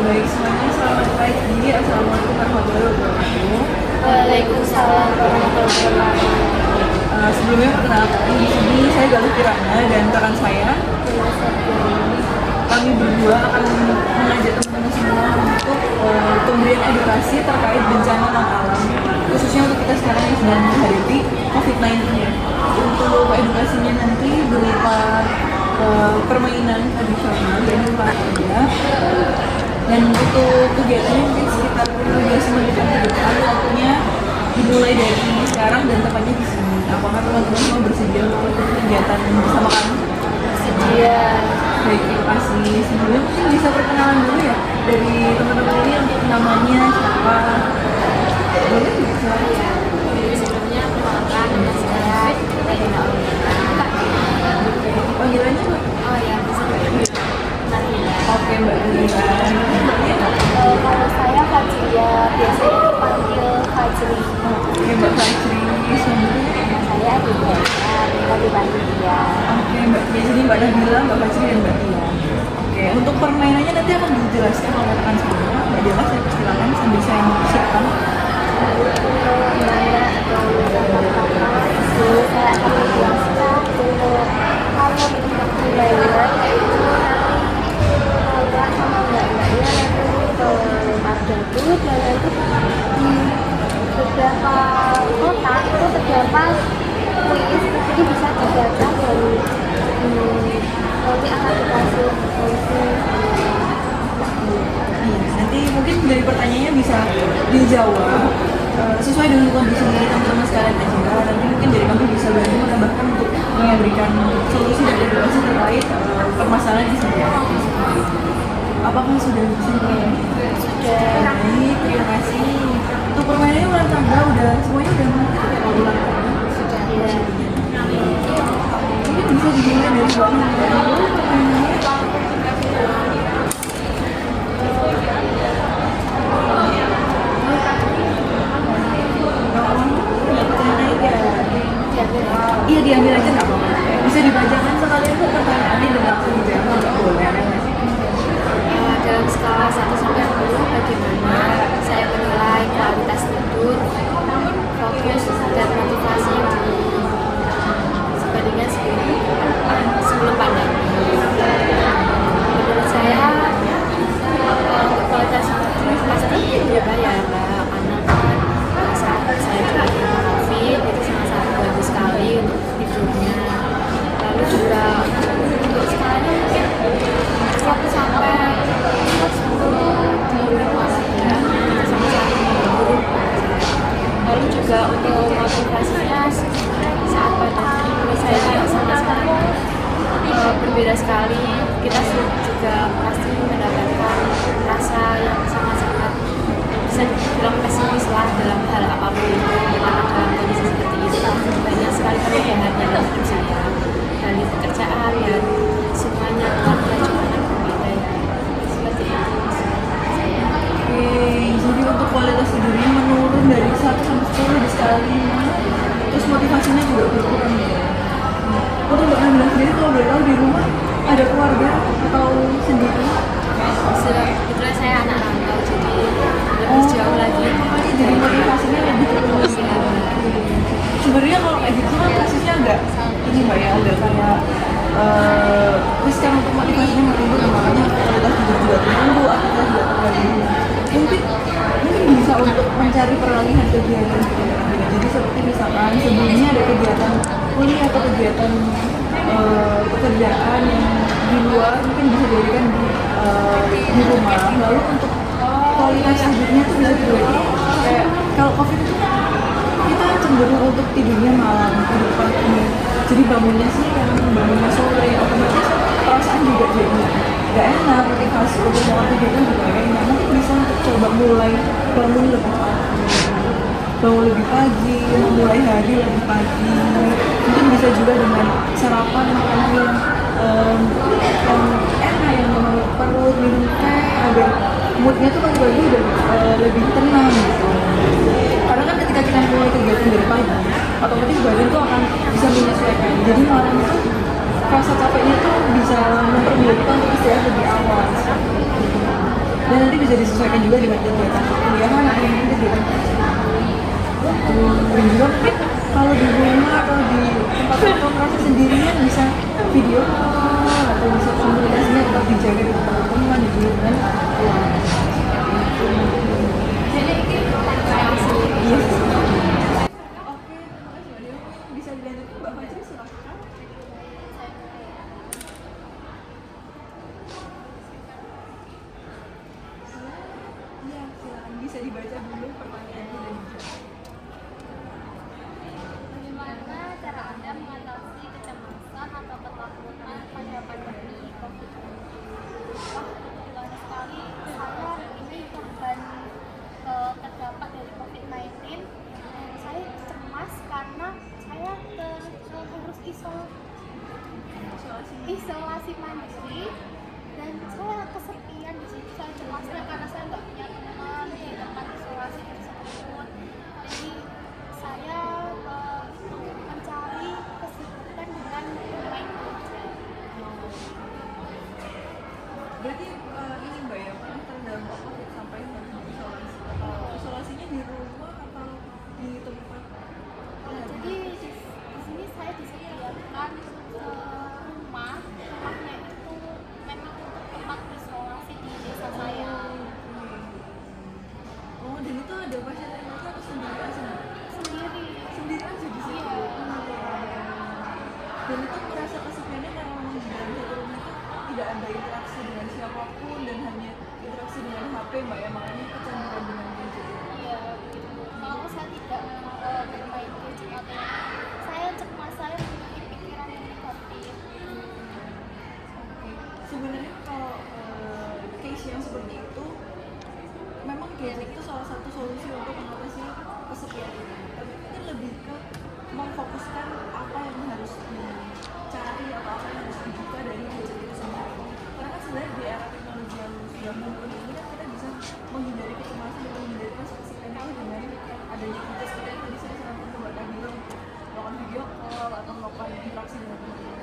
Baik semuanya, selamat pagi. Assalamualaikum warahmatullahi wabarakatuh. Waalaikumsalam warahmatullahi wabarakatuh. Sebelumnya perkenalkan, di sini saya Galuh Kirana dan rekan saya. Kami berdua akan mengajak teman-teman semua untuk pemberian edukasi terkait bencana non alam, khususnya untuk kita sekarang yang sedang menghadapi COVID-19 ya. Untuk edukasinya nanti berupa permainan tradisional dan olahraga. Dan untuk kegiatannya mungkin sekitar 15 menit ke depan, waktunya dimulai dari sekarang dan tepatnya di sini. Apakah teman-teman mau bersedia untuk kegiatan bersama kami? Sedia. Baik, terima kasih. Sebelumnya mungkin bisa perkenalan dulu ya dari teman-teman ini untuk namanya siapa? Boleh bisa? Sebelumnya perkenalkan nama saya Nadina Aulia. Panggilannya Mbak? Oh ya, bisa dipanggil Nadina. Oke Mbak Dina. Kalau saya Fajria, biasanya dipanggil Fajri. Oke Mbak Fajri. Selanjutnya. Saya Aditya, bisa dipanggil dia. Oke Mbak Tia, jadi Mbak Nabila, Mbak Fajri dan Mbak Tia. Oke, untuk permainannya nanti akan dijelaskan oleh rekan saya. Mbak Dila, saya persilakan sambil saya mempersiapkan. Nanda atau pertama, saya akan menjelaskan untuk kalau untuk permainan yaitu nanti sama mbak-mbaknya nanti ke lempar dadu dan nanti di beberapa kota itu terdapat kuis, jadi bisa dibaca dan nanti akan dikasih solusi. Nanti mungkin dari pertanyaannya bisa dijawab sesuai dengan kondisi dari teman-teman sekalian aja. Nanti mungkin dari kami bisa bantu menambahkan untuk memberikan solusi dan edukasi terkait permasalahan di sini. Apakah sudah bisa diperoleh? Sudah. Baik, terima kasih. Untuk permainannya ulang tangga udah semuanya udah mengerti ya kalau ulang tangga? Sudah ya. Mungkin bisa dimulai dari permainan dulu permainannya. Iya diambil aja nggak apa-apa. Bisa dibacakan sekalian tuh pertanyaannya dan langsung dijawab nggak boleh. Dalam skala 1 sampai 10 bagaimana saya menilai kualitas tidur, fokus dan motivasi di sebandingkan sebelum pandemi. Menurut saya untuk kualitas tidur pasti berubah ya Mbak, karena kan saat saya juga terkena COVID itu sangat-sangat bagus sekali untuk tidurnya. Lalu juga untuk skalanya mungkin 1 sampai 10 di rumah saja, kita sama-sama menghibur. Lalu juga untuk motivasinya saat pandemi menurut saya sangat-sangat berbeda sekali. Kita juga pasti mendapatkan rasa yang sangat-sangat bisa dibilang pesimis lah dalam hal apapun itu, karena dalam kondisi seperti itu banyak sekali perubahan dalam hidup saya, dari pekerjaan dan semuanya keluarga juga akan berbeda ya, seperti itu. Oke, jadi untuk kualitas tidurnya menurun dari 1 sampai 10 di skala 5. Terus motivasinya juga berkurang ya. Untuk Mbak Nabila sendiri kalau boleh tahu di rumah ada keluarga atau sendiri? Sebetulnya saya anak rantau, jadi lebih jauh lagi. Makanya jadi motivasinya lebih turun. Sebenarnya kalau kayak gitu kan kasusnya agak ini Mbak ya, agak kayak riskan untuk motivasinya menurun, makanya kualitas tidur juga terganggu, aktivitas juga terganggu. Mungkin bisa untuk mencari peralihan kegiatan. Jadi seperti misalkan sebelumnya ada kegiatan kuliah atau kegiatan pekerjaan yang di luar, mungkin bisa dijadikan di rumah. Lalu untuk kualitas tidurnya tuh bisa dibagi kayak kalau COVID itu kan kita cenderung untuk tidurnya malam, tidur pagi. Jadi bangunnya siang, bangunnya sore, otomatis perasaan juga jadi gak enak, motivasi untuk mau tidurnya juga gak enak. Mungkin bisa untuk coba mulai bangun lebih memulai hari lebih pagi. Mungkin bisa juga dengan sarapan makanan yang enak, yang memenuhi perut, minum teh agar moodnya tuh pagi-pagi udah lebih tenang gitu. Karena kan ketika kita mulai kegiatan dari pagi, otomatis badan tuh akan bisa menyesuaikan. Jadi malam itu rasa capeknya tuh bisa mempermudah kita untuk istirahat lebih awal. Dan nanti bisa disesuaikan juga dengan kegiatan kuliahan atau mungkin kegiatan kerja. Dan juga mungkin kalau di rumah atau di tempat atau merasa sendirian bisa video call atau bisa komunikasinya tetap dijaga di teman-teman di lingkungan keluarga. Jadi ini saya sendiri. Iya. Oke, terima kasih Mbak Dewi. Bisa dilanjutkan Mbak Fajri, silakan. Iya, silakan bisa dibaca dulu pertanyaannya dan dijawab. Bagaimana cara Anda mengatasi kecemasan atau ketakutan pada pandemi COVID-19? Wah, kebetulan sekali saya ini korban terdapat dari COVID-19. Saya cemas karena saya harus isolasi mandiri dan saya kesepian di situ. Saya cemasnya karena saya nggak punya teman di tempat isolasi tersebut. Jadi saya mencari kesibukan dengan bermain gadget. Berarti ini Mbak ya, pernah terdampak COVID sampai harus isolasi atau isolasinya di rumah atau di tempat? Jadi di sini saya disediakan rumahnya itu memang untuk tempat isolasi di desa saya. Oh, dan itu ada pasien yang lain atau sendiri aja? Sendiri. Sendiri aja di situ. Iya. Dan itu merasa kesepiannya karena memang di dalam satu rumah itu tidak ada interaksi dengan siapapun dan hanya interaksi dengan HP Mbak ya, makanya kecanduan dengan gadget. Iya, begitu. Kalau saya tidak bermain gadget atau saya cemas, saya memiliki pikiran yang negatif. Oke. Sebenarnya kalau case yang seperti itu memang gadget itu salah satu solusi untuk mengatasi kesepian ini. Tapi mungkin lebih ke memfokuskan apa yang harus dicari atau apa yang harus dibuka dari gadget itu sendiri. Karena kan sebenarnya di era teknologi yang sudah mumpuni ini kan kita bisa menghindari kecemasan dan menghindari rasa kesepian itu dengan adanya gadget seperti yang tadi saya sampaikan ke Mbak Nabila untuk melakukan video call atau melakukan interaksi dengan teman-teman.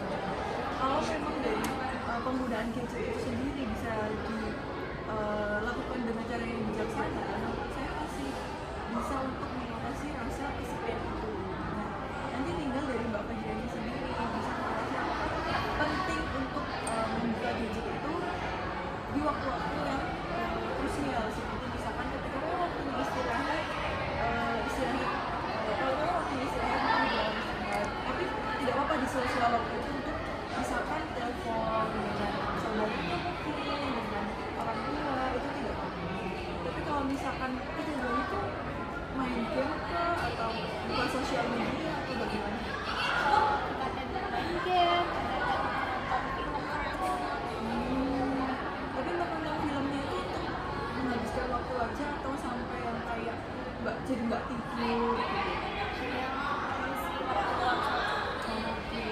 Kalau memang dari penggunaan gadget itu sendiri bisa dilakukan dengan cara yang bijaksana, saya masih bisa untuk mengatasi rasa kesepian itu. Nah, nanti tinggal dari Mbak Fajriani sendiri yang bisa mengatasi apakah penting untuk membuka gadget itu di waktu-waktu yang krusial, seperti misalkan ketika memang waktunya istirahat, kalau memang waktunya istirahat maka jangan istirahat, tapi tidak apa-apa di sela-sela waktu itu untuk misalkan telepon dengan saudara kita mungkin dengan orang tua, itu tidak apa-apa. Tapi kalau misalkan kecenderungan itu main game kah atau buka sosial media atau bagaimana? Kadang bermain game, kadang nonton film kartun. Tapi nonton filmnya itu untuk menghabiskan waktu aja atau sampai yang kayak Mbak jadi nggak tidur gitu? Oke.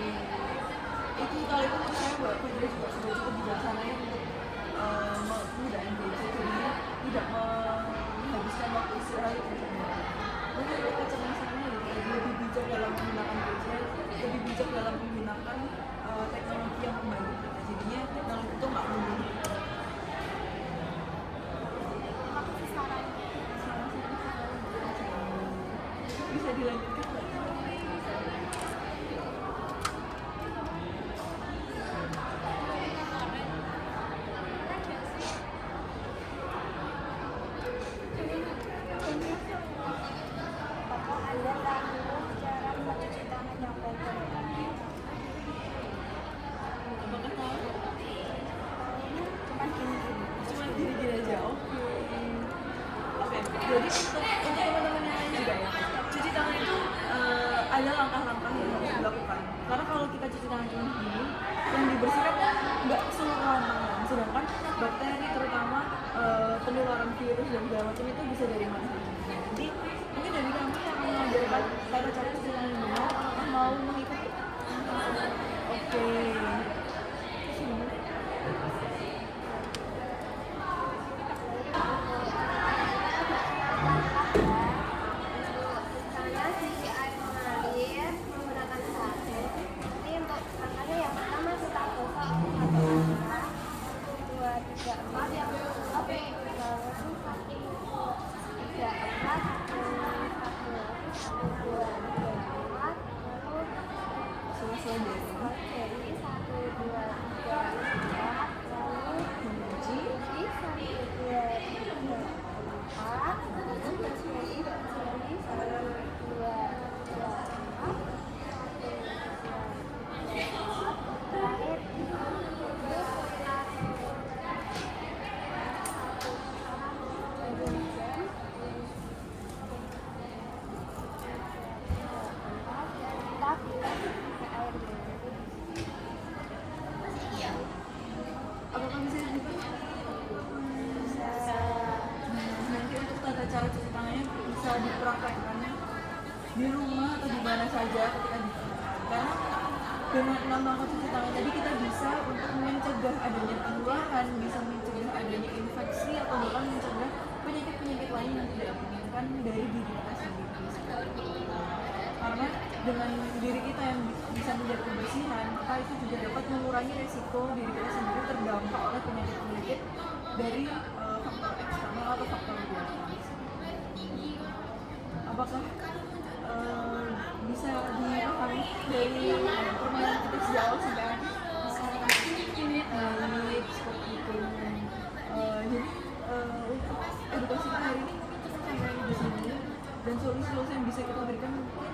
Itu kali itu menurut saya Mbak Fajri juga sudah cukup bijaksana ya untuk menggunakan gadget, jadinya tidak menghabiskan waktu istirahat itu sendiri. Mungkin untuk kecemasannya lebih bijak dalam menggunakan gadget, lebih bijak dalam menggunakan teknologi yang membantu kita, jadinya teknologi itu nggak membunuh kita. Terima kasih sarannya. Bisa dilanjutkan Mbak? Apakah Anda tahu cara mencuci tangan yang benar? Apakah tahu? Cuma gini. Cuma gini-gini aja, oke. Oke, jadi untuk teman-teman yang lain juga ya, cuci tangan itu ada langkah-langkah yang harus dilakukan. Karena kalau kita cuci tangan cuma begini, yang dibersihkan kan nggak keseluruhan tangan. Sedangkan bakteri terutama penularan virus dan segala macam itu bisa dari mana saja. Nanti mungkin dari kami yang mengajarkan tata cara cuci tangan yang benar, apakah mau mengikuti? Oke. Pertama, cuci air mengalir menggunakan sabun. Ini untuk tangannya yang pertama kita buka 1, 2, 3, 4 yang lalu bisa dipraktekkan di rumah atau di mana saja ketika karena dengan 6 langkah cuci tangan tadi kita bisa untuk mencegah adanya penularan, bisa mencegah adanya infeksi atau bahkan mencegah penyakit-penyakit lain yang tidak diinginkan dari diri kita sendiri. Karena dengan diri kita yang bisa menjaga kebersihan, maka itu juga dapat mengurangi resiko diri kita sendiri terdampak oleh penyakit-penyakit dari faktor eksternal atau faktor luar. Apakah bisa dipahami dari permainan kita sejak awal sampai akhir? Baik, seperti itu. Jadi untuk edukasi kita hari ini mungkin cukup sampai di sini, dan solusi-solusi yang bisa kita berikan mungkin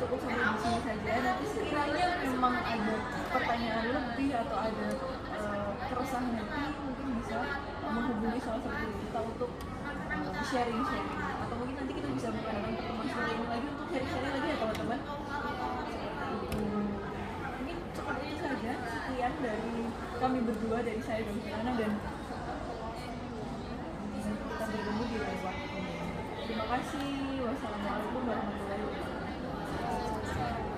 cukup sampai di sini saja. Nanti sekiranya memang ada pertanyaan lebih atau ada keresahan nanti mungkin bisa menghubungi salah satu dari kita untuk sharing-sharing, atau mungkin nanti kita bisa mengadakan pertemuan seperti ini lagi untuk sharing-sharing lagi ya teman-teman. Mungkin cukup itu saja, sekian dari kami berdua, dari saya dan Fiana, dan kita bertemu di lain waktu. Terima kasih. Wassalamualaikum warahmatullahi wabarakatuh.